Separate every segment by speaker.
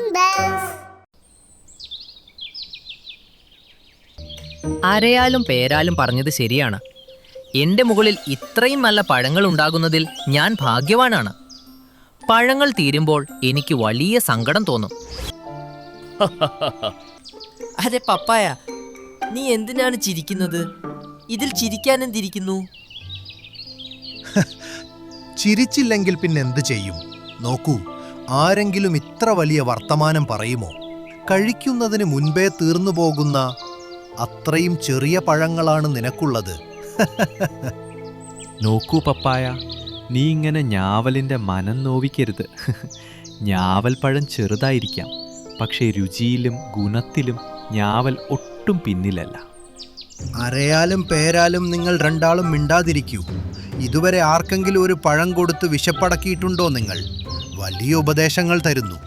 Speaker 1: Cartoon Bells.
Speaker 2: അരയാലും പേരാലും പറഞ്ഞത് ശരിയാണ്. എൻ്റെ മുകളിൽ ഇത്രയും നല്ല പഴങ്ങൾ ഉണ്ടാകുന്നതിൽ ഞാൻ ഭാഗ്യവാനാണ്. പഴങ്ങൾ തീരുമ്പോൾ എനിക്ക് വലിയ സങ്കടം തോന്നും.
Speaker 3: അതെ പപ്പായ, നീ എന്തിനാണ് ചിരിക്കുന്നത്? ഇതിൽ ചിരിക്കാൻ എന്തിരിക്കുന്നു?
Speaker 4: ചിരിച്ചില്ലെങ്കിൽ പിന്നെന്ത് ചെയ്യും? നോക്കൂ, ആരെങ്കിലും ഇത്ര വലിയ വർത്തമാനം പറയുമോ? കഴിക്കുന്നതിന് മുൻപേ തീർന്നു പോകുന്ന അത്രയും ചെറിയ പഴങ്ങളാണ് നിനക്കുള്ളത്.
Speaker 5: നോക്കൂ പപ്പായ, നീ ഇങ്ങനെ ഞാവലിൻ്റെ മനം നോവിക്കരുത്. ഞാവൽ പഴം ചെറുതായിരിക്കാം, പക്ഷേ രുചിയിലും ഗുണത്തിലും ഞാവൽ ഒട്ടും പിന്നിലല്ല.
Speaker 4: അരയാലും പേരാലും നിങ്ങൾ രണ്ടാളും മിണ്ടാതിരിക്കൂ. ഇതുവരെ ആർക്കെങ്കിലും ഒരു പഴം കൊടുത്ത് വിശപ്പടക്കിയിട്ടുണ്ടോ നിങ്ങൾ? വലിയ ഉപദേശങ്ങൾ തരുന്നു.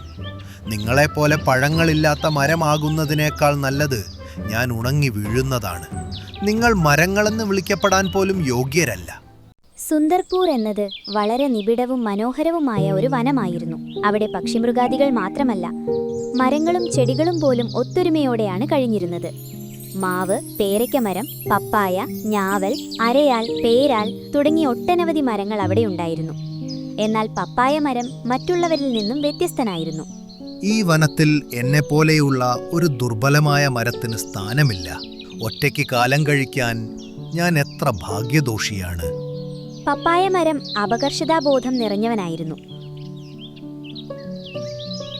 Speaker 4: നിങ്ങളെപ്പോലെ പഴങ്ങളില്ലാത്ത മരമാകുന്നതിനേക്കാൾ നല്ലത് ഞാൻ ഉണങ്ങി വീഴുന്നതാണ്. നിങ്ങൾ മരങ്ങളെന്ന് വിളിക്കപ്പെടാൻ പോലും യോഗ്യരല്ല.
Speaker 6: സുന്ദർപൂർ എന്നത് വളരെ നിബിഡവും മനോഹരവുമായ ഒരു വനമായിരുന്നു. അവിടെ പക്ഷിമൃഗാദികൾ മാത്രമല്ല, മരങ്ങളും ചെടികളും പോലും ഒത്തൊരുമയോടെയാണ് കഴിഞ്ഞിരുന്നത്. മാവ്, പേരയ്ക്കമരം, പപ്പായ, ഞാവൽ, അരയാൽ, പേരാൽ തുടങ്ങിയ ഒട്ടനവധി മരങ്ങൾ അവിടെ ഉണ്ടായിരുന്നു. എന്നാൽ പപ്പായ മരം മറ്റുള്ളവരിൽ നിന്നും വ്യത്യസ്തനായിരുന്നു.
Speaker 4: ഈ വനത്തിൽ എന്നെപ്പോലെയുള്ള ഒരു ദുർബലമായ മരത്തിന് സ്ഥാനമില്ല. ഒറ്റയ്ക്ക് കാലം കഴിക്കാൻ ഞാൻ എത്ര ഭാഗ്യദോഷിയാണ്.
Speaker 6: പപ്പായ മരം അപകർഷതാബോധം നിറഞ്ഞവനായിരുന്നു.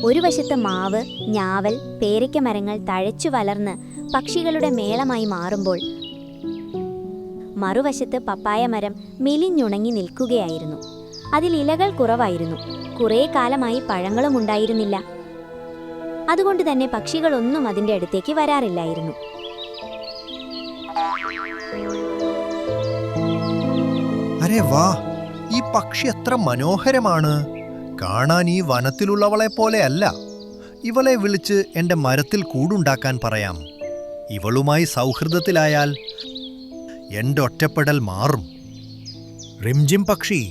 Speaker 6: ഒരു വശത്ത് മാവ്, ഞാവൽ, പേരയ്ക്ക മരങ്ങൾ തഴച്ചു വളർന്ന് പക്ഷികളുടെ മേളമായി മാറുമ്പോൾ മറുവശത്ത് പപ്പായ മരം മെലിഞ്ഞുണങ്ങി നിൽക്കുകയായിരുന്നു. അതിൽ ഇലകൾ കുറവായിരുന്നു. കുറേ കാലമായി പഴങ്ങളും ഉണ്ടായിരുന്നില്ല. അതുകൊണ്ട് തന്നെ പക്ഷികളൊന്നും അതിൻ്റെ അടുത്തേക്ക് വരാറില്ലായിരുന്നു.
Speaker 4: അരെ വാ, ഈ പക്ഷി എത്ര മനോഹരമാണ്! കാണാൻ ഈ വനത്തിലുള്ളവളെ പോലെയല്ല. ഇവളെ വിളിച്ച് എൻ്റെ മരത്തിൽ കൂടുണ്ടാക്കാൻ പറയാം. ഇവളുമായി സൗഹൃദത്തിലായാൽ എൻ്റെ ഒറ്റപ്പെടൽ മാറും. റിംജിം പക്ഷി,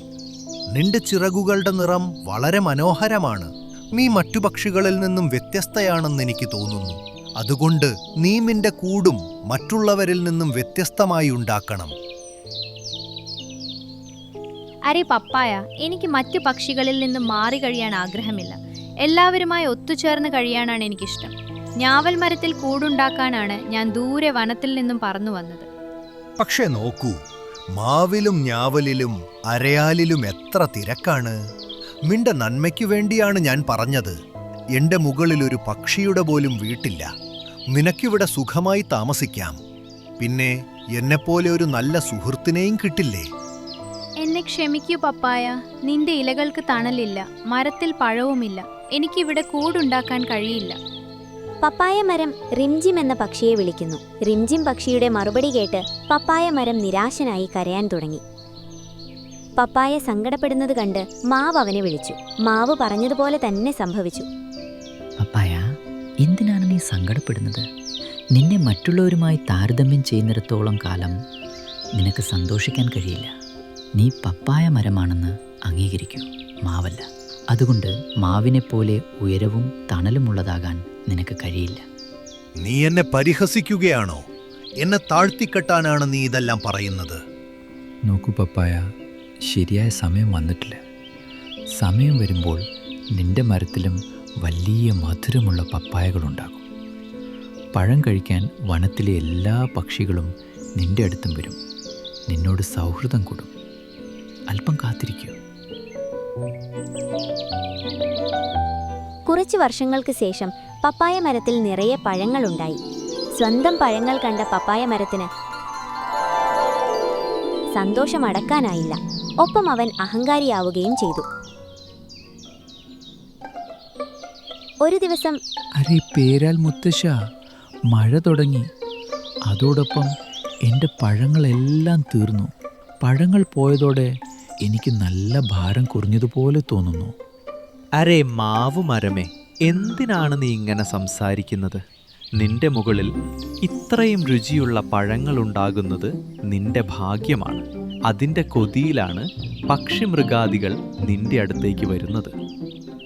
Speaker 4: നിന്റെ ചിറകുകളുടെ നിറം വളരെ മനോഹരമാണ്. നീ മറ്റു പക്ഷികളിൽ നിന്നും വ്യത്യസ്തയാണെന്ന് എനിക്ക് തോന്നുന്നു. അതുകൊണ്ട് നീ നിന്റെ കൂടും മറ്റുള്ളവരിൽ നിന്നും വ്യത്യസ്തമായി ഉണ്ടാക്കണം.
Speaker 7: അരെ പപ്പായ, എനിക്ക് മറ്റു പക്ഷികളിൽ നിന്നും മാറി കഴിയാൻ ആഗ്രഹമില്ല. എല്ലാവരുമായി ഒത്തുചേർന്ന് കഴിയാനാണ് എനിക്കിഷ്ടം. ഞാവൽ മരത്തിൽ കൂടുണ്ടാക്കാനാണ് ഞാൻ ദൂരെ വനത്തിൽ നിന്നും പറന്നു വന്നത്.
Speaker 4: പക്ഷെ നോക്കൂ, മാവിലും ഞാവലിലും അരയാലിലും എത്ര തിരക്കാണ്. നിന്റെ നന്മയ്ക്കു വേണ്ടിയാണ് ഞാൻ പറഞ്ഞത്. എൻ്റെ മുകളിൽ ഒരു പക്ഷിയുടെ പോലും വീട്ടില്ല. നിനക്കിവിടെ സുഖമായി താമസിക്കാം. പിന്നെ എന്നെപ്പോലെ ഒരു നല്ല സുഹൃത്തിനെയും കിട്ടില്ലേ?
Speaker 7: എന്നെ ക്ഷമിക്കൂ പപ്പായ, നിന്റെ ഇലകൾക്ക് തണലില്ല, മരത്തിൽ പഴവുമില്ല. എനിക്കിവിടെ കൂടുണ്ടാക്കാൻ കഴിയില്ല.
Speaker 6: പപ്പായ മരം റിംജിം എന്ന പക്ഷിയെ വിളിക്കുന്നു. റിംജിം പക്ഷിയുടെ മറുപടി കേട്ട് പപ്പായ മരം നിരാശനായി കരയാൻ തുടങ്ങി. പപ്പായ സങ്കടപ്പെടുന്നത് കണ്ട് മാവ് അവനെ വിളിച്ചു. മാവ് പറഞ്ഞതുപോലെ തന്നെ സംഭവിച്ചു.
Speaker 8: പപ്പായ, എന്തിനാണ് നീ സങ്കടപ്പെടുന്നത്? നിന്നെ മറ്റുള്ളവരുമായി താരതമ്യം ചെയ്യുന്നിടത്തോളം കാലം നിനക്ക് സന്തോഷിക്കാൻ കഴിയില്ല. നീ പപ്പായ മരമാണെന്ന് അംഗീകരിക്കൂ, മാവല്ല. അതുകൊണ്ട് മാവിനെപ്പോലെ ഉയരവും തണലുമുള്ളതാകാൻ നിനക്ക് കഴിയില്ല.
Speaker 4: നീ എന്നെ പരിഹസിക്കുകയാണോ? എന്നെ താഴ്ത്തിക്കെട്ടാനാണ് നീ ഇതെല്ലാം പറയുന്നത്?
Speaker 5: നോക്കൂ പപ്പായ, ശരിയായ സമയം വന്നിട്ടില്ല. സമയം വരുമ്പോൾ നിന്റെ മരത്തിലും വലിയ മധുരമുള്ള പപ്പായകളുണ്ടാകും. പഴം കഴിക്കാൻ വനത്തിലെ എല്ലാ പക്ഷികളും നിന്റെ അടുത്തും വരും. നിന്നോട് സൗഹൃദം കൂടും. അല്പം കാത്തിരിക്കൂ.
Speaker 6: കുറച്ചു വർഷങ്ങൾക്ക് ശേഷം പപ്പായ മരത്തിൽ നിറയെ പഴങ്ങളുണ്ടായി. സ്വന്തം പഴങ്ങൾ കണ്ട പപ്പായ മരത്തിന് സന്തോഷമടക്കാനായില്ല. ഒപ്പം അവൻ അഹങ്കാരിയാവുകയും ചെയ്തു. ഒരു ദിവസം,
Speaker 5: അരെ പേരാൽ മുത്തശ്ശ, മഴ തുടങ്ങി. അതോടൊപ്പം എൻ്റെ പഴങ്ങളെല്ലാം തീർന്നു. പഴങ്ങൾ പോയതോടെ എനിക്ക് നല്ല ഭാരം കുറഞ്ഞതുപോലെ തോന്നുന്നു.
Speaker 9: അരേ മാവു മരമേ, എന്തിനാണ് നീ ഇങ്ങനെ സംസാരിക്കുന്നത്? നിന്റെ മുകളിൽ ഇത്രയും രുചിയുള്ള പഴങ്ങളുണ്ടാകുന്നത് നിന്റെ ഭാഗ്യമാണ്. അതിൻ്റെ കൊതിയിലാണ് പക്ഷിമൃഗാദികൾ നിന്റെ അടുത്തേക്ക് വരുന്നത്.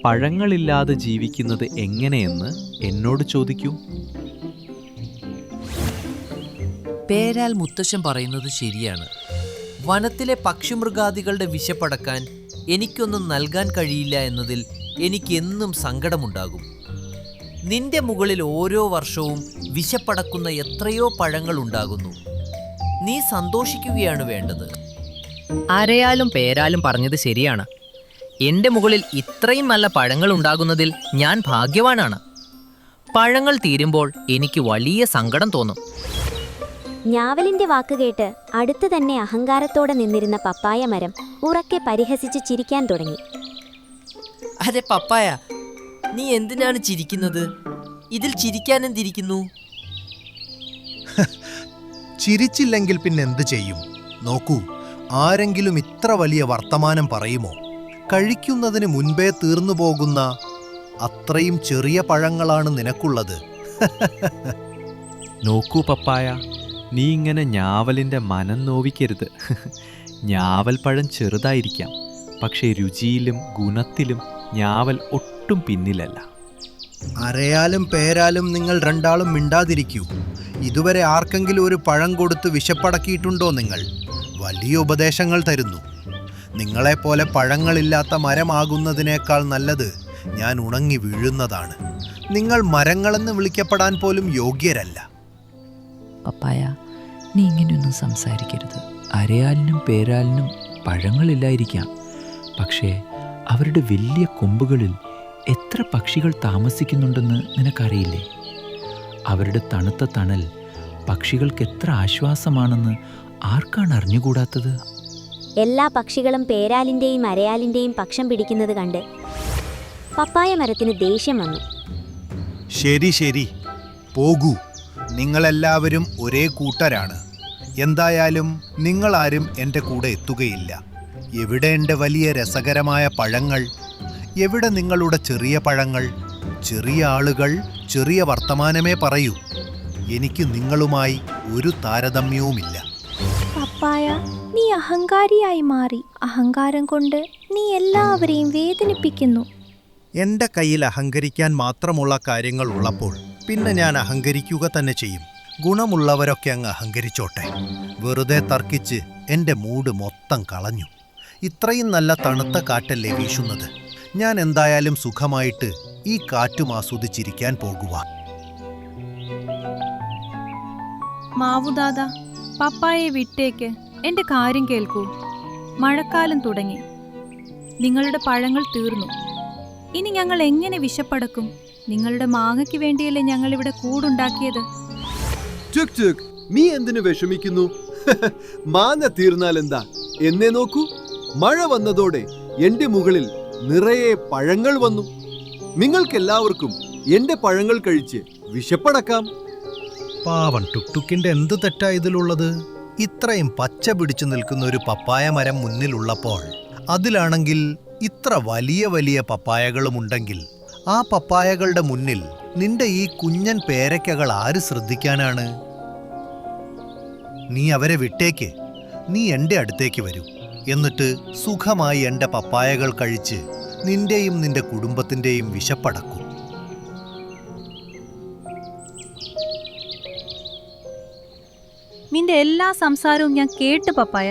Speaker 9: പഴങ്ങളില്ലാതെ ജീവിക്കുന്നത് എങ്ങനെയെന്ന് എന്നോട് ചോദിക്കൂ.
Speaker 3: പേരാൽ മുത്തശ്ശൻ പറയുന്നത് ശരിയാണ്. വനത്തിലെ പക്ഷിമൃഗാദികളുടെ വിശപ്പടക്കാൻ എനിക്കൊന്നും നൽകാൻ കഴിയില്ല എന്നതിൽ എനിക്കെന്നും സങ്കടമുണ്ടാകും. നിന്റെ മുകളിൽ ഓരോ വർഷവും വിശപ്പടക്കുന്ന എത്രയോ പഴങ്ങൾ ഉണ്ടാകുന്നു. നീ സന്തോഷിക്കുകയാണ് വേണ്ടത്.
Speaker 2: അരയാലും പേരാലും പറഞ്ഞത് ശരിയാണ്. എൻ്റെ മുകളിൽ ഇത്രയും നല്ല പഴങ്ങൾ ഉണ്ടാകുന്നതിൽ ഞാൻ ഭാഗ്യവാനാണ്. പഴങ്ങൾ തീരുമ്പോൾ എനിക്ക് വലിയ സങ്കടം തോന്നും.
Speaker 6: ഞാവലിന്റെ വാക്കുകേട്ട് അടുത്തു തന്നെ അഹങ്കാരത്തോടെ നിന്നിരുന്ന പപ്പായ മരം ഉറക്കെ പരിഹസിച്ച് ചിരിക്കാൻ തുടങ്ങി.
Speaker 3: അതെ പപ്പായ, നീ എന്തിനാണ് ചിരിക്കുന്നത്? ഇതിൽ ചിരിക്കാനെന്തിരിക്കുന്നു?
Speaker 4: ചിരിച്ചില്ലെങ്കിൽ പിന്നെന്ത് ചെയ്യും? നോക്കൂ, ആരെങ്കിലും ഇത്ര വലിയ വർത്തമാനം പറയുമോ? കഴിക്കുന്നതിന് മുൻപേ തീർന്നു പോകുന്ന അത്രയും ചെറിയ പഴങ്ങളാണ് നിനക്കുള്ളത്.
Speaker 9: നോക്കൂ പപ്പായ, നീ ഇങ്ങനെ ഞാവലിൻ്റെ മനം നോവിക്കരുത്. ഞാവൽ പഴം ചെറുതായിരിക്കാം, പക്ഷേ രുചിയിലും ഗുണത്തിലും ഞാവൽ ഒട്ടും പിന്നിലല്ല.
Speaker 4: അരയാലും പേരാലും നിങ്ങൾ രണ്ടാളും മിണ്ടാതിരിക്കൂ. ഇതുവരെ ആർക്കെങ്കിലും ഒരു പഴം കൊടുത്ത് വിശപ്പടക്കിയിട്ടുണ്ടോ നിങ്ങൾ? വലിയ ഉപദേശങ്ങൾ തരുന്നു. നിങ്ങളെപ്പോലെ പഴങ്ങളില്ലാത്ത മരമാകുന്നതിനേക്കാൾ നല്ലത് ഞാൻ ഉണങ്ങി വീഴുന്നതാണ്. നിങ്ങൾ മരങ്ങളെന്ന് വിളിക്കപ്പെടാൻ പോലും യോഗ്യരല്ല.
Speaker 5: പപ്പായ, നീ ഇങ്ങനെയൊന്നും സംസാരിക്കരുത്. അരയാലിനും പേരാലിനും പഴങ്ങളില്ലായിരിക്കാം, പക്ഷേ അവരുടെ വലിയ കൊമ്പുകളിൽ എത്ര പക്ഷികൾ താമസിക്കുന്നുണ്ടെന്ന് നിനക്കറിയില്ലേ? അവരുടെ തണുത്ത തണൽ പക്ഷികൾക്ക് എത്ര ആശ്വാസമാണെന്ന് ആർക്കാണ് അറിഞ്ഞുകൂടാത്തത്?
Speaker 6: എല്ലാ പക്ഷികളും പേരാലിന്റെയും അരയാലിന്റെയും പക്ഷം പിടിക്കുന്നത് കണ്ട് പപ്പായ മരത്തിന് ദേഷ്യം വന്നു.
Speaker 4: ശരി ശരി, പോകൂ. നിങ്ങളെല്ലാവരും ഒരേ കൂട്ടരാണ്. എന്തായാലും നിങ്ങളാരും എൻ്റെ കൂടെ എത്തുകയില്ല. എവിടെ എൻ്റെ വലിയ രസകരമായ പഴങ്ങൾ? എവിടെ നിങ്ങളുടെ ചെറിയ പഴങ്ങൾ? ചെറിയ ആളുകൾ ചെറിയ വർത്തമാനമേ പറയൂ. എനിക്ക് നിങ്ങളുമായി ഒരു താരതമ്യവുമില്ല.
Speaker 1: പപ്പായ, നീ അഹങ്കാരിയായി മാറി. അഹങ്കാരം കൊണ്ട് നീ എല്ലാവരെയും വേദനിപ്പിക്കുന്നു.
Speaker 4: എൻ്റെ കയ്യിൽ അഹങ്കരിക്കാൻ മാത്രമുള്ള കാര്യങ്ങൾ ഉള്ളപ്പോൾ പിന്നെ ഞാൻ അഹങ്കരിക്കുക തന്നെ ചെയ്യും. ഗുണമുള്ളവരൊക്കെ അങ്ങ് അഹങ്കരിച്ചോട്ടെ. വെറുതെ തർക്കിച്ച് എൻ്റെ മൂഡ് മൊത്തം കളഞ്ഞു. ഇത്രയും നല്ല തണുത്ത കാറ്റല്ലേ വീശുന്നത്. ഞാൻ എന്തായാലും സുഖമായിട്ട് ഈ കാറ്റും ആസ്വദിച്ചിരിക്കാൻ പോകുക.
Speaker 10: മാവുദാദാ, പപ്പായെ വിട്ടേക്ക്. എൻ്റെ കാര്യം കേൾക്കൂ. മഴക്കാലം തുടങ്ങി. നിങ്ങളുടെ പഴങ്ങൾ തീർന്നു. ഇനി ഞങ്ങൾ എങ്ങനെ വിശപ്പടക്കും? നിങ്ങളുടെ മാങ്ങയ്ക്ക് വേണ്ടിയല്ലേ ഞങ്ങളിവിടെ കൂടുണ്ടാക്കിയത്.
Speaker 11: ചുക് ചുക്, നീ എന്തിനു വിഷമിക്കുന്നു? മാങ്ങ തീർന്നാൽ എന്താ? എന്നെ നോക്കൂ, മഴ വന്നതോടെ എന്റെ മുകളിൽ നിറയെ പഴങ്ങൾ വന്നു. നിങ്ങൾക്കെല്ലാവർക്കും എന്റെ പഴങ്ങൾ കഴിച്ച് വിശപ്പടക്കാം.
Speaker 4: പാവൻ ടുക്ടുക്കിന്റെ എന്ത് തെറ്റാ ഇതിലുള്ളത്? ഇത്രയും പച്ച പിടിച്ചു നിൽക്കുന്ന ഒരു പപ്പായ മരം മുന്നിലുള്ളപ്പോൾ അതിലാണെങ്കിൽ ഇത്ര വലിയ വലിയ പപ്പായകളും ഉണ്ടെങ്കിൽ ആ പപ്പായകളുടെ മുന്നിൽ നിന്റെ ഈ കുഞ്ഞൻ പേരയ്ക്കകൾ ആര് ശ്രദ്ധിക്കാനാണ്? നീ അവരെ വിട്ടേക്ക്. നീ എൻ്റെ അടുത്തേക്ക് വരൂ. എന്നിട്ട് സുഖമായി എൻ്റെ പപ്പായകൾ കഴിച്ച് നിന്റെയും നിന്റെ കുടുംബത്തിൻ്റെയും വിശപ്പടക്കൂ.
Speaker 10: നിന്റെ എല്ലാ സംസാരവും ഞാൻ കേട്ടു പപ്പായ.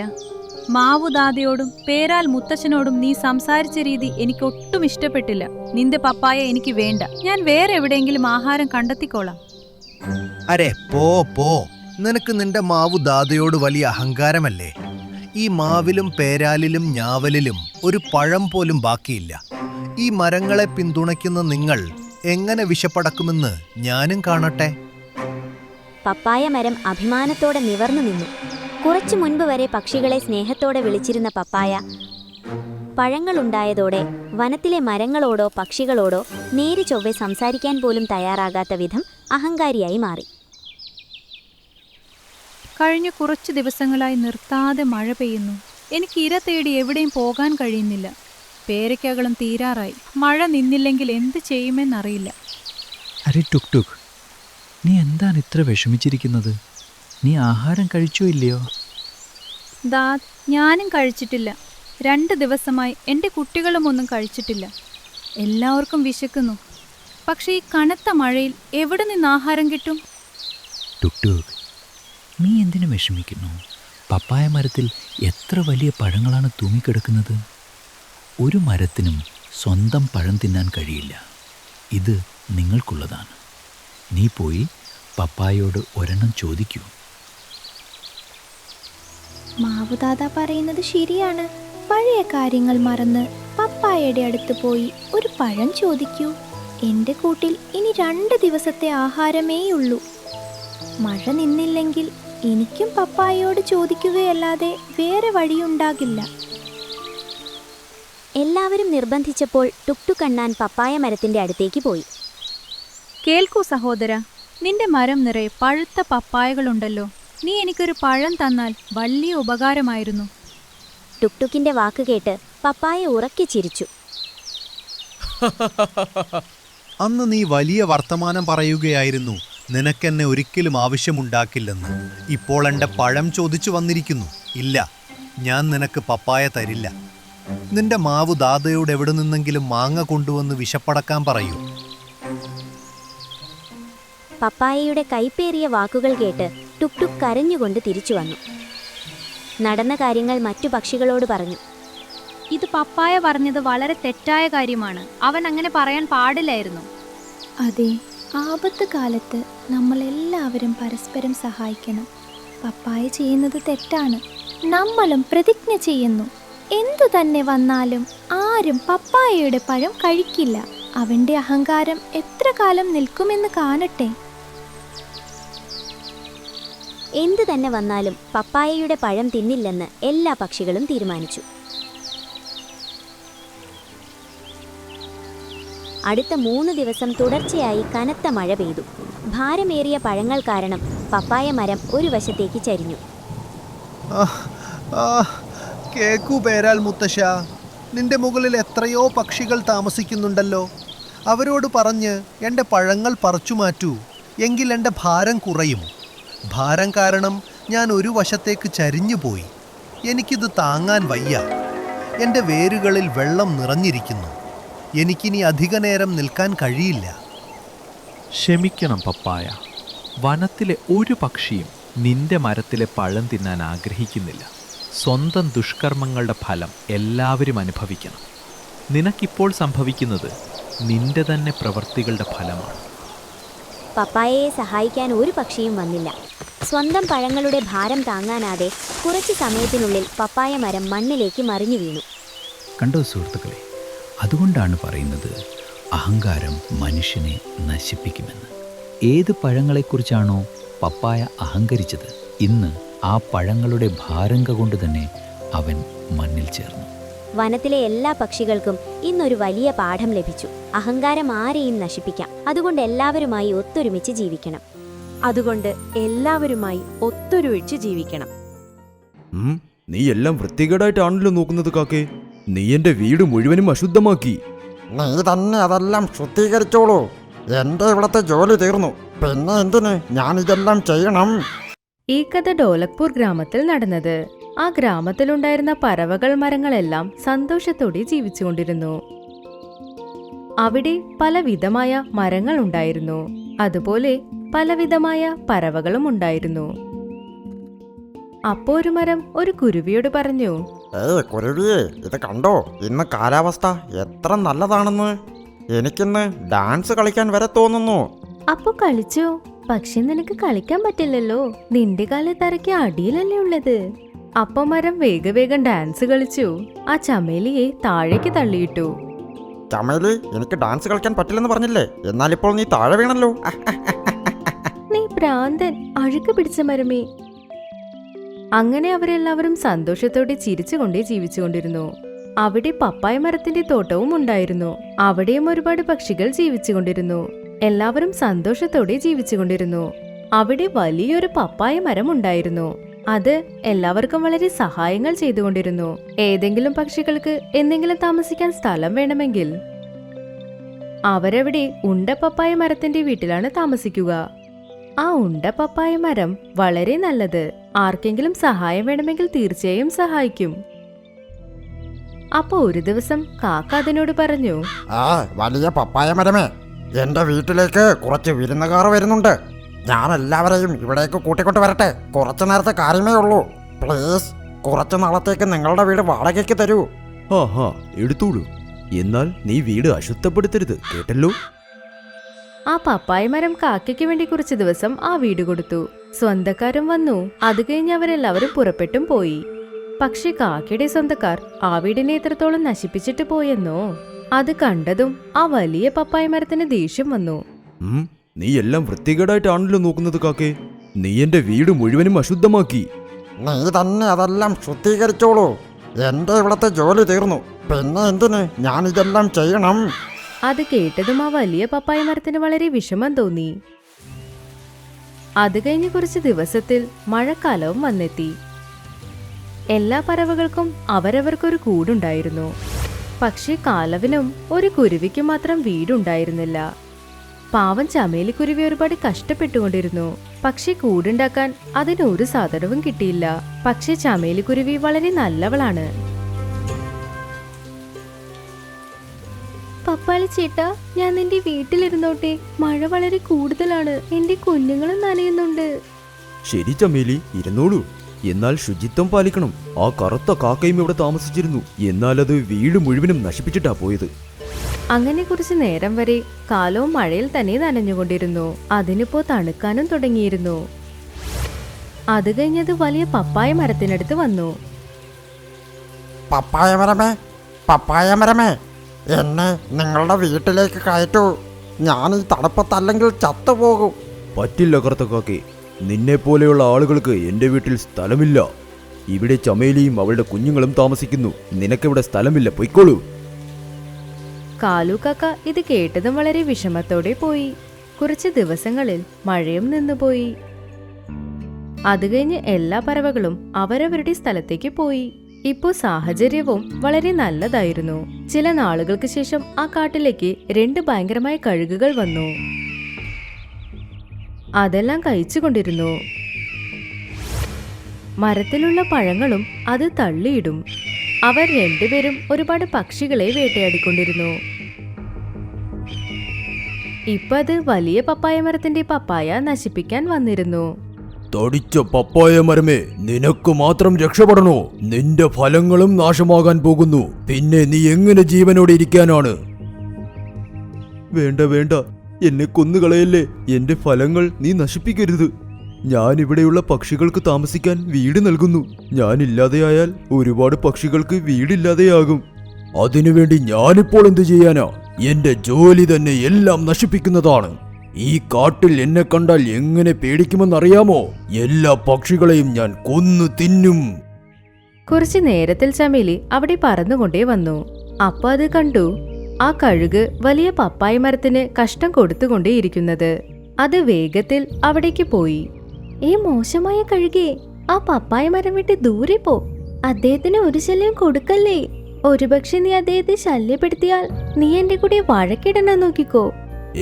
Speaker 10: മാവുദാദയോടും പേരാൽ മുത്തശ്ശനോടും നീ സംസാരിച്ച രീതി എനിക്ക് ഒട്ടും ഇഷ്ടപ്പെട്ടില്ല. നിന്റെ പപ്പായ എനിക്ക് വേണ്ട. ഞാൻ വേറെ എവിടെയെങ്കിലും ആഹാരം കണ്ടെത്തിക്കോളാം.
Speaker 4: അരെ പോ പോ. നിനക്ക് നിന്റെ മാവു ദാദയോട് വലിയ അഹങ്കാരമല്ലേ? ഈ മാവിലും പേരാലിലും ഞാവലിലും ഒരു പഴം പോലും ബാക്കിയില്ല. ഈ മരങ്ങളെ പിന്തുണയ്ക്കുന്ന നിങ്ങൾ എങ്ങനെ വിശപ്പടക്കുമെന്ന് ഞാനും കാണട്ടെ.
Speaker 6: പപ്പായ മരം അഭിമാനത്തോടെ നിവർന്നു നിന്നു. കുറച്ചു മുൻപ് വരെ പക്ഷികളെ സ്നേഹത്തോടെ വിളിച്ചിരുന്ന പപ്പായ പഴങ്ങളുണ്ടായതോടെ വനത്തിലെ മരങ്ങളോടോ പക്ഷികളോടോ നേര് ചൊവ്വെ സംസാരിക്കാൻ പോലും തയ്യാറാകാത്ത വിധം അഹങ്കാരിയായി മാറി.
Speaker 10: കഴിഞ്ഞ കുറച്ചു ദിവസങ്ങളായി നിർത്താതെ മഴ പെയ്യുന്നു. എനിക്ക് ഇര തേടി എവിടെയും പോകാൻ കഴിയുന്നില്ല. പേരയ്ക്കകളും തീരാറായി. മഴ നിന്നില്ലെങ്കിൽ എന്ത് ചെയ്യുമെന്നറിയില്ല.
Speaker 5: അരെ ടുക് ടുക്, നീ എന്താണ് ഇത്ര വിഷമിച്ചിരിക്കുന്നത്? നീ ആഹാരം കഴിച്ചോ ഇല്ലയോ?
Speaker 10: ഞാനും കഴിച്ചിട്ടില്ല. 2 ദിവസമായി എൻ്റെ കുട്ടികളും ഒന്നും കഴിച്ചിട്ടില്ല. എല്ലാവർക്കും വിശക്കുന്നു. പക്ഷേ ഈ കനത്ത മഴയിൽ എവിടെ നിന്ന് ആഹാരം കിട്ടും?
Speaker 5: ടുക് ടുക്, നീ എന്തിനു വിഷമിക്കുന്നു? പപ്പായ മരത്തിൽ എത്ര വലിയ പഴങ്ങളാണ് തൂങ്ങിക്കിടക്കുന്നത്. ഒരു മരത്തിനും സ്വന്തം പഴം തിന്നാൻ കഴിയില്ല. ഇത് നിങ്ങൾക്കുള്ളതാണ്. നീ പോയി പപ്പായോട് ഒരെണ്ണം ചോദിക്കൂ.
Speaker 1: മാവുദാദ പറയുന്നത് ശരിയാണ്. പഴയ കാര്യങ്ങൾ മറന്ന് പപ്പായയുടെ അടുത്ത് പോയി ഒരു പഴം ചോദിക്കൂ. എൻ്റെ കൂട്ടിൽ ഇനി 2 ദിവസത്തെ ആഹാരമേയുള്ളൂ. മഴ നിന്നില്ലെങ്കിൽ എനിക്കും പപ്പായയോട് ചോദിക്കുകയല്ലാതെ വേറെ വഴിയുണ്ടാകില്ല.
Speaker 6: എല്ലാവരും നിർബന്ധിച്ചപ്പോൾ ടുക്ടുക് അണ്ണാൻ പപ്പായ മരത്തിന്റെ അടുത്തേക്ക് പോയി.
Speaker 10: കേൾക്കൂ സഹോദര, നിന്റെ മരം നിറയെ പഴുത്ത പപ്പായകളുണ്ടല്ലോ. നീ എനിക്കൊരു പഴം തന്നാൽ വലിയ ഉപകാരമായിരുന്നു.
Speaker 6: ടുക്ടുക്കിന്റെ വാക്ക് കേട്ട് പപ്പായ ഉറക്കെ ചിരിച്ചു.
Speaker 4: അന്ന് നീ വലിയ വർത്തമാനം പറയുകയായിരുന്നു, നിനക്കെന്നെ ഒരിക്കലും ആവശ്യമുണ്ടാക്കില്ലെന്ന്. ഇപ്പോൾ എൻ്റെ പഴം ചോദിച്ചു വന്നിരിക്കുന്നു. ഇല്ല, ഞാൻ നിനക്ക് പപ്പായ തരില്ല. നിന്റെ മാവു ദാദയോട് എവിടെ നിന്നെങ്കിലും മാങ്ങ കൊണ്ടുവന്ന് വിശപ്പടക്കാൻ പറയൂ.
Speaker 6: പപ്പായയുടെ കൈപ്പേറിയ വാക്കുകൾ കേട്ട് ടുക്ടുക് കരഞ്ഞുകൊണ്ട് തിരിച്ചു വന്നു. നടന്ന കാര്യങ്ങൾ മറ്റു പക്ഷികളോട് പറഞ്ഞു.
Speaker 7: ഇത് പപ്പായ പറഞ്ഞത് വളരെ തെറ്റായ കാര്യമാണ്. അവൻ അങ്ങനെ പറയാൻ പാടില്ലായിരുന്നു.
Speaker 1: അതെ, ആപത്ത് കാലത്ത് നമ്മളെല്ലാവരും പരസ്പരം സഹായിക്കണം. പപ്പായ ചെയ്യുന്നത് തെറ്റാണ്. നമ്മളും പ്രതിജ്ഞ ചെയ്യുന്നു, എന്തു തന്നെ വന്നാലും ആരും പപ്പായയുടെ പഴം കഴിക്കില്ല. അവന്റെ അഹങ്കാരം എത്ര കാലം നിൽക്കുമെന്ന് കാണട്ടെ.
Speaker 6: എന്തു തന്നെ വന്നാലും പപ്പായയുടെ പഴം തിന്നില്ലെന്ന് എല്ലാ പക്ഷികളും തീരുമാനിച്ചു. അടുത്ത 3 ദിവസം തുടർച്ചയായി കനത്ത മഴ പെയ്തു. ഭാരമേറിയ പഴങ്ങൾ കാരണം പപ്പായ മരം ഒരു വശത്തേക്ക് ചരിഞ്ഞു.
Speaker 4: കേക്കു പേരാൽ മുത്തശ്ശ, നിന്റെ മുകളിൽ എത്രയോ പക്ഷികൾ താമസിക്കുന്നുണ്ടല്ലോ. അവരോട് പറഞ്ഞ് എൻ്റെ പഴങ്ങൾ പറിച്ചു മാറ്റൂ, എങ്കിൽ എൻ്റെ ഭാരം കുറയും. ഭാരം കാരണം ഞാൻ ഒരു വശത്തേക്ക് ചരിഞ്ഞു പോയി. എനിക്കിത് താങ്ങാൻ വയ്യ. എൻ്റെ വേരുകളിൽ വെള്ളം നിറഞ്ഞിരിക്കുന്നു. എനിക്കിനി അധിക നേരം നിൽക്കാൻ കഴിയില്ല.
Speaker 9: ക്ഷമിക്കണം പപ്പായ. വനത്തിലെ ഒരു പക്ഷിയും നിന്റെ മരത്തിലെ പഴം തിന്നാൻ ആഗ്രഹിക്കുന്നില്ല. സ്വന്തം ദുഷ്കർമ്മങ്ങളുടെ ഫലം എല്ലാവരും അനുഭവിക്കണം. നിനക്കിപ്പോൾ സംഭവിക്കുന്നത് നിന്റെ തന്നെ പ്രവൃത്തികളുടെ ഫലമാണ്.
Speaker 6: പപ്പായയെ സഹായിക്കാൻ ഒരു പക്ഷിയും വന്നില്ല. സ്വന്തം പഴങ്ങളുടെ ഭാരം താങ്ങാനാതെ കുറച്ചു സമയത്തിനുള്ളിൽ പപ്പായ മരം മണ്ണിലേക്ക് മറിഞ്ഞു വീണു.
Speaker 5: കണ്ടോ സുഹൃത്തുക്കളെ, അതുകൊണ്ടാണ് പറയുന്നത് അഹങ്കാരം മനുഷ്യനെ നശിപ്പിക്കുമെന്ന്. ഏത് പഴങ്ങളെക്കുറിച്ചാണോ പപ്പായ അഹങ്കരിച്ചത്, ഇന്ന് ആ പഴങ്ങളുടെ ഭാരം കൊണ്ട് തന്നെ അവൻ മണ്ണിൽ ചേർന്നു.
Speaker 6: വനത്തിലെ എല്ലാ പക്ഷികൾക്കും ഇന്നൊരു വലിയ പാഠം ലഭിച്ചു. അഹങ്കാരം ആരെയും നശിപ്പിക്കാം. അതുകൊണ്ട് എല്ലാവരുമായി ഒത്തൊരുമിച്ച് ജീവിക്കണം.
Speaker 12: നീ എല്ലാം വൃത്തികേടായിട്ടാണല്ലോ നോക്കുന്നത് കാക്കേ. നീ എന്റെ വീട് മുഴുവനും അശുദ്ധമാക്കി.
Speaker 13: നീ തന്നെ അതെല്ലാം ശുദ്ധീകരിച്ചോളൂ. എന്റെ ഇവിടത്തെ ജോലി തീർന്നു. പിന്നെ എന്തിന് ഞാനിതെല്ലാം ചെയ്യണം?
Speaker 14: ഈ കഥ ഡോലക്പൂർ ഗ്രാമത്തിൽ നടന്നത്. ആ ഗ്രാമത്തിലുണ്ടായിരുന്ന പറവകൾ മരങ്ങളെല്ലാം സന്തോഷത്തോടെ ജീവിച്ചുകൊണ്ടിരുന്നു. അവിടെ പലവിധമായ മരങ്ങൾ ഉണ്ടായിരുന്നു. അതുപോലെ പലവിധമായ പറവകളും ഉണ്ടായിരുന്നു. അപ്പോ ഒരു മരം ഒരു കുരുവിയോട് പറഞ്ഞു,
Speaker 13: കുരുവിയെ, ഇത് കണ്ടോ, ഇന്ന് കാലാവസ്ഥ എത്ര നല്ലതാണെന്ന്. എനിക്കിന്ന് ഡാൻസ് കളിക്കാൻ വരെ തോന്നുന്നു.
Speaker 14: അപ്പൊ കളിച്ചോ? പക്ഷെ നിനക്ക് കളിക്കാൻ പറ്റില്ലല്ലോ, നിന്റെ കാല് തറയ്ക്ക് അടിയിലല്ലേ ഉള്ളത്. അപ്പൊ മരം വേഗം ഡാൻസ് കളിച്ചു. ആ ചമേലിയെ താഴേക്ക് തള്ളിയിട്ടു.
Speaker 13: ചമേലി, എനിക്ക് ഡാൻസ് കളിക്കാൻ പറ്റില്ലെന്ന് പറഞ്ഞില്ലേ? എന്നാലിപ്പോൾ നീ താഴെ വീണല്ലോ.
Speaker 14: നീ ഭ്രാന്തൻ, അഴുക്ക് പിടിച്ച മരമേ. അങ്ങനെ അവരെല്ലാവരും സന്തോഷത്തോടെ ചിരിച്ചുകൊണ്ടേ ജീവിച്ചുകൊണ്ടിരുന്നു. അവിടെ പപ്പായ മരത്തിന്റെ തോട്ടവും ഉണ്ടായിരുന്നു. അവിടെയും ഒരുപാട് പക്ഷികൾ ജീവിച്ചുകൊണ്ടിരുന്നു. എല്ലാവരും സന്തോഷത്തോടെ ജീവിച്ചുകൊണ്ടിരുന്നു. അവിടെ വലിയൊരു പപ്പായ മരം ഉണ്ടായിരുന്നു. അത് എല്ലാവർക്കും വളരെ സഹായങ്ങൾ ചെയ്തുകൊണ്ടിരുന്നു. ഏതെങ്കിലും പക്ഷികൾക്ക് എന്തെങ്കിലും താമസിക്കാൻ സ്ഥലം വേണമെങ്കിൽ അവരവിടെ ഉണ്ട പപ്പായ മരത്തിന്റെ വീട്ടിലാണ് താമസിക്കുക. ആ ഉണ്ട പപ്പായ മരം വളരെ നല്ലത്. ആർക്കെങ്കിലും സഹായം വേണമെങ്കിൽ തീർച്ചയായും സഹായിക്കും. അപ്പൊ ഒരു ദിവസം കാക്ക അതിനോട് പറഞ്ഞു,
Speaker 13: ആ വലിയ പപ്പായ മരമേ, എന്റെ വീട്ടിലേക്ക് കുറച്ച് വിരുന്നുകാർ വരുന്നുണ്ട്. ഞാൻ എല്ലാവരെയും ഇവിടേക്ക് കൂട്ടിക്കൊണ്ട് വരട്ടെ. കുറച്ചു നേരത്തെ കാര്യമേ ഉള്ളൂ. പ്ലീസ് കുറച്ചു നാളത്തേക്ക് നിങ്ങളുടെ വീട് വാടകയ്ക്ക് തരൂ.
Speaker 12: ആഹാ, എടുത്തോളൂ. എന്നാൽ നീ വീട് അശുദ്ധപ്പെടുത്തരുത്, കേട്ടല്ലോ.
Speaker 14: ആ പപ്പായ മരം കാക്കയ്ക്ക് വേണ്ടി കുറച്ചു ദിവസം ആ വീട് കൊടുത്തു. സ്വന്തക്കാരും വന്നു. അത് കഴിഞ്ഞ് അവരെല്ലാവരും പുറപ്പെട്ടും പോയി. പക്ഷെ കാക്കയുടെ സ്വന്തക്കാർ ആ വീടിനെ എത്രത്തോളം നശിപ്പിച്ചിട്ട് പോയെന്നോ. അത് കണ്ടതും ആ വലിയ പപ്പായ മരത്തിന് ദേഷ്യം വന്നു.
Speaker 12: നീ എല്ലാം വൃത്തികേടായിട്ടാണല്ലോ നോക്കുന്നത് കാക്കേ. നീ എന്റെ വീട് മുഴുവനും അശുദ്ധമാക്കി.
Speaker 13: നീ തന്നെ അതെല്ലാം ശുദ്ധീകരിച്ചോളൂ. എന്റെ ഇവിടത്തെ ജോലി തീർന്നു. പിന്നെ എന്തിന് ഞാൻ ഇതെല്ലാം ചെയ്യണം?
Speaker 14: അത് കേട്ടതും ആ വലിയ പപ്പായ മരത്തിന് വളരെ വിഷമം തോന്നി. അത് കഴിഞ്ഞ് കുറച്ച് ദിവസത്തിൽ മഴക്കാലവും വന്നെത്തി. എല്ലാ പറവകൾക്കും അവരവർക്കൊരു കൂടുണ്ടായിരുന്നു. പക്ഷേ കാലവിനും ഒരു കുരുവിക്ക് മാത്രം വീടുണ്ടായിരുന്നില്ല. പാവം ചമേലിക്കുരുവി ഒരുപാട് കഷ്ടപ്പെട്ടുകൊണ്ടിരുന്നു. പക്ഷെ കൂടുണ്ടാക്കാൻ അതിന് ഒരു സാധനവും കിട്ടിയില്ല. പക്ഷെ ചമേലിക്കുരുവി വളരെ നല്ലവളാണ്.
Speaker 1: പപ്പാളി ചേട്ടാ, ഞാൻ നിന്റെ വീട്ടിലിരുന്നോട്ടെ? മഴ വളരെ കൂടുതലാണ്, എന്റെ കുഞ്ഞുങ്ങളും നനയുന്നുണ്ട്.
Speaker 12: ശരി ചമേലി, ഇരുന്നോളൂ. എന്നാൽ ശുചിത്വം പാലിക്കണം. ആ കറുത്ത കാക്കയും ഇവിടെ താമസിച്ചിരുന്നു. എന്നാൽ അത് വീട് മുഴുവനും നശിപ്പിച്ചിട്ടാ പോയത്.
Speaker 14: അങ്ങനെ കുറച്ചു നേരം വരെ കാലവും മഴയിൽ തന്നെ നനഞ്ഞുകൊണ്ടിരുന്നു. അതിനിപ്പോ തണുക്കാനും തുടങ്ങിയിരുന്നു. അത് കഴിഞ്ഞത് വലിയ പപ്പായ മരത്തിനടുത്ത് വന്നു.
Speaker 13: പപ്പായ മരമേ, പപ്പായ മരമേ, എന്നെ നിങ്ങളുടെ വീട്ടിലേക്ക് കയറ്റൂ. ഞാൻ ഈ തണുപ്പത്തല്ലെങ്കിൽ ചത്തുപോകും.
Speaker 12: പറ്റില്ല കറുത്ത കാക്കേ. നിന്നെ പോലെയുള്ള ആളുകൾക്ക് എന്റെ വീട്ടിൽ സ്ഥലമില്ല. ഇവിടെ ചമേലിയും അവളുടെ കുഞ്ഞുങ്ങളും താമസിക്കുന്നു. നിനക്കിവിടെ സ്ഥലമില്ല, പൊയ്ക്കോളൂ.
Speaker 14: കാലു കാക്ക ഇത് കേട്ടതും വളരെ വിഷമത്തോടെ പോയി. കുറച്ച് ദിവസങ്ങളിൽ മഴയും നിന്നുപോയി. അത് കഴിഞ്ഞ് എല്ലാ പറവകളും അവരവരുടെ സ്ഥലത്തേക്ക് പോയി. ഇപ്പോ സാഹചര്യവും വളരെ നല്ലതായിരുന്നു. ചില നാളുകൾക്ക് ശേഷം ആ കാട്ടിലേക്ക് 2 ഭയങ്കരമായ കഴുകുകൾ വന്നു. അതെല്ലാം കഴിച്ചുകൊണ്ടിരുന്നു. മരത്തിലുള്ള പഴങ്ങളും അത് തള്ളിയിടും. അവർ രണ്ടുപേരും ഒരുപാട് പക്ഷികളെ വേട്ടയാടിക്കൊണ്ടിരുന്നു. ഇപ്പൊ അത് വലിയ പപ്പായ മരത്തിന്റെ പപ്പായ നശിപ്പിക്കാൻ വന്നിരുന്നു.
Speaker 12: തടിച്ച പപ്പായ മരമേ, നിനക്ക് മാത്രം രക്ഷപ്പെടണോ? നിന്റെ ഫലങ്ങളും നാശമാകാൻ പോകുന്നു. പിന്നെ നീ എങ്ങനെ ജീവനോടെ ഇരിക്കാനാണ്? വേണ്ട വേണ്ട, എന്നെ കൊന്നുകളയല്ലേ. എന്റെ ഫലങ്ങൾ നീ നശിപ്പിക്കരുത്. ഞാൻ ഇവിടെയുള്ള പക്ഷികൾക്ക് താമസിക്കാൻ വീട് നൽകുന്നു. ഞാനില്ലാതെയായാൽ ഒരുപാട് പക്ഷികൾക്ക് വീടില്ലാതെയാകും. അതിനുവേണ്ടി ഞാനിപ്പോൾ എന്ത് ചെയ്യാനാ? എന്റെ ജോലി തന്നെ എല്ലാം നശിപ്പിക്കുന്നതാണ്. ഈ കാട്ടിൽ എന്നെ കണ്ടാൽ എങ്ങനെ പേടിക്കുമെന്നറിയാമോ? എല്ലാ പക്ഷികളെയും ഞാൻ കൊന്നു തിന്നും.
Speaker 14: കുറച്ചു നേരത്തിൽ ചമേലി അവിടെ പറന്നുകൊണ്ടേ വന്നു. അപ്പൊ അത് കണ്ടു. ആ കഴുക് വലിയ പപ്പായ മരത്തിന് കഷ്ടം കൊടുത്തുകൊണ്ടേയിരിക്കുന്നത്. അത് വേഗത്തിൽ അവിടേക്ക് പോയി.
Speaker 1: ഈ മോശമായ കഴുകേ, ആ പപ്പായ മരം വിട്ട് ദൂരെ പോ. അദ്ദേഹത്തിന് ഒരു ശല്യം കൊടുക്കല്ലേ. ഒരുപക്ഷെ നീ അദ്ദേഹത്തെ ശല്യപ്പെടുത്തിയാൽ നീ എന്റെ കൂടെ വഴക്കിടണം നോക്കിക്കോ.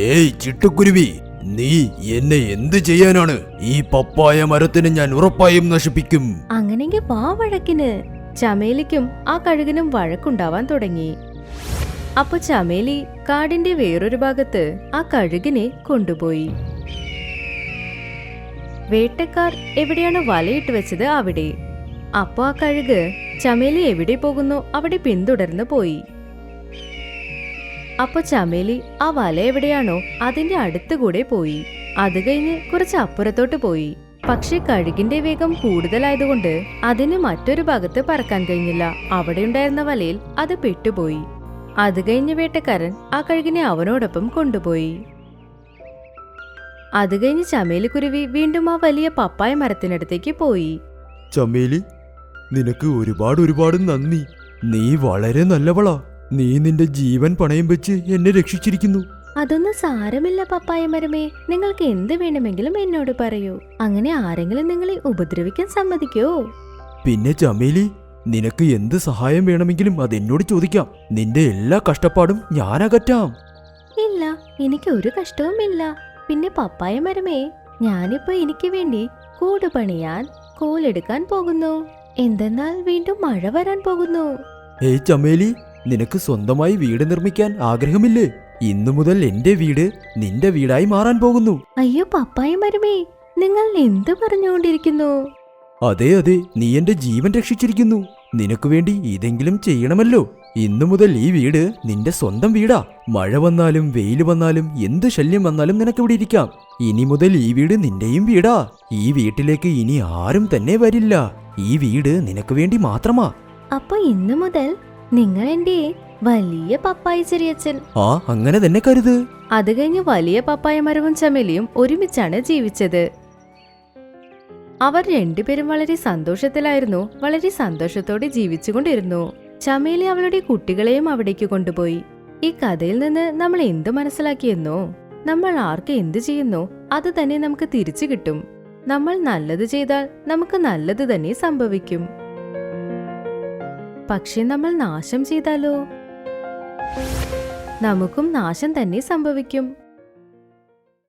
Speaker 12: ഏയ് ചിട്ടുക്കുരുവി, നീ എന്നെ എന്ത് ചെയ്യാനാണ്? ഈ പപ്പായ മരത്തിന് ഞാൻ ഉറപ്പായും നശിപ്പിക്കും.
Speaker 14: അങ്ങനെങ്കിൽ വാ വഴക്കിന്. ചമേലിക്കും ആ കഴുകിനും വഴക്കുണ്ടാവാൻ തുടങ്ങി. അപ്പൊ ചമേലി കാടിന്റെ വേറൊരു ഭാഗത്ത് ആ കഴുകിനെ കൊണ്ടുപോയി. വേട്ടക്കാർ എവിടെയാണ് വലയിട്ട് വെച്ചത് അവിടെ. അപ്പൊ ആ കഴുക് ചമേലി എവിടെ പോകുന്നു അവിടെ പിന്തുടർന്ന് പോയി. അപ്പൊ ചമേലി ആ വല എവിടെയാണോ അതിന്റെ അടുത്തുകൂടെ പോയി. അത് കഴിഞ്ഞ് കുറച്ച് അപ്പുറത്തോട്ട് പോയി. പക്ഷെ കഴുകിന്റെ വേഗം കൂടുതലായതുകൊണ്ട് അതിന് മറ്റൊരു ഭാഗത്ത് പറക്കാൻ കഴിഞ്ഞില്ല. അവിടെ ഉണ്ടായിരുന്ന വലയിൽ അത് പെട്ടുപോയി. അത് കഴിഞ്ഞ് വേട്ടക്കാരൻ ആ കഴുകിനെ അവനോടൊപ്പം കൊണ്ടുപോയി. അത് കഴിഞ്ഞ് ചമേലിക്കുരുവി വീണ്ടും ആ വലിയ പപ്പായ മരത്തിനടുത്തേക്ക് പോയി.
Speaker 12: ചമേലി, നിനക്ക് ഒരുപാട് നന്ദി. നീ വളരെ നല്ലവളാ. നീ നിന്റെ ജീവൻ പണയം വെച്ച് എന്നെ രക്ഷിച്ചിരിക്കുന്നു.
Speaker 1: അതൊന്നും സാരമില്ല പപ്പായ മരമേ. നിങ്ങൾക്ക് എന്ത് വേണമെങ്കിലും എന്നോട് പറയൂ. അങ്ങനെ ആരെങ്കിലും നിങ്ങളെ ഉപദ്രവിക്കാൻ സമ്മതിക്കോ?
Speaker 12: പിന്നെ ചമേലി, നിനക്ക് എന്ത് സഹായം വേണമെങ്കിലും അതെന്നോട് ചോദിക്കാം. നിന്റെ എല്ലാ കഷ്ടപ്പാടും ഞാൻ അകറ്റാം.
Speaker 1: ഇല്ല, എനിക്ക് ഒരു കഷ്ടവും ഇല്ല. പിന്നെ പപ്പായ മരമേ, ഞാനിപ്പോ എനിക്ക് വേണ്ടി കൂട് പണിയാൻ കോലെടുക്കാൻ പോകുന്നു. എന്തെന്നാൽ വീണ്ടും മഴ വരാൻ പോകുന്നു.
Speaker 12: ഏയ് ചമേലി, നിനക്ക് സ്വന്തമായി വീട് നിർമ്മിക്കാൻ ആഗ്രഹമില്ലേ? ഇന്നു മുതൽ എന്റെ വീട് നിന്റെ വീടായി മാറാൻ പോകുന്നു.
Speaker 1: അയ്യോ പപ്പായ മരമേ, നിങ്ങൾ എന്ത് പറഞ്ഞുകൊണ്ടിരിക്കുന്നു?
Speaker 12: അതെ അതെ, നീ എന്റെ ജീവൻ രക്ഷിച്ചിരിക്കുന്നു. നിനക്ക് വേണ്ടി ഇതെങ്കിലും ചെയ്യണമല്ലോ. ഇന്നു മുതൽ ഈ വീട് നിന്റെ സ്വന്തം വീടാ. മഴ വന്നാലും വെയിൽ വന്നാലും എന്ത് ശല്യം വന്നാലും നിനക്കിവിടെ ഇരിക്കാം. ഇനി മുതൽ ഈ വീട് നിന്റെയും വീടാ. ഈ വീട്ടിലേക്ക് ഇനി ആരും തന്നെ വരില്ല. ഈ വീട് നിനക്ക് വേണ്ടി മാത്രമാ.
Speaker 1: അപ്പൊ ഇന്നു മുതൽ നിങ്ങൾ എന്റെ വലിയ പപ്പായ ചെറിയച്ഛൻ.
Speaker 12: ആ, അങ്ങനെ തന്നെ കരുത്.
Speaker 14: അത് കഴിഞ്ഞ് വലിയ പപ്പായ മരവും ചമേലിയും ഒരുമിച്ചാണ് ജീവിച്ചത്. അവർ രണ്ടുപേരും വളരെ സന്തോഷത്തിലായിരുന്നു, വളരെ സന്തോഷത്തോടെ ജീവിച്ചുകൊണ്ടിരുന്നു. ചമേലി അവളുടെ കുട്ടികളെയും അവിടേക്ക് കൊണ്ടുപോയി. ഈ കഥയിൽ നിന്ന് നമ്മൾ എന്ത് മനസ്സിലാക്കിയെന്നോ, നമ്മൾ ആർക്ക് എന്ത് ചെയ്യുന്നോ അത് തന്നെ നമുക്ക് തിരിച്ചു കിട്ടും. നമ്മൾ നല്ലത് ചെയ്താൽ നമുക്ക് നല്ലത് തന്നെ സംഭവിക്കും. പക്ഷെ നമ്മൾ നാശം ചെയ്താലോ, നമുക്കും നാശം തന്നെ സംഭവിക്കും.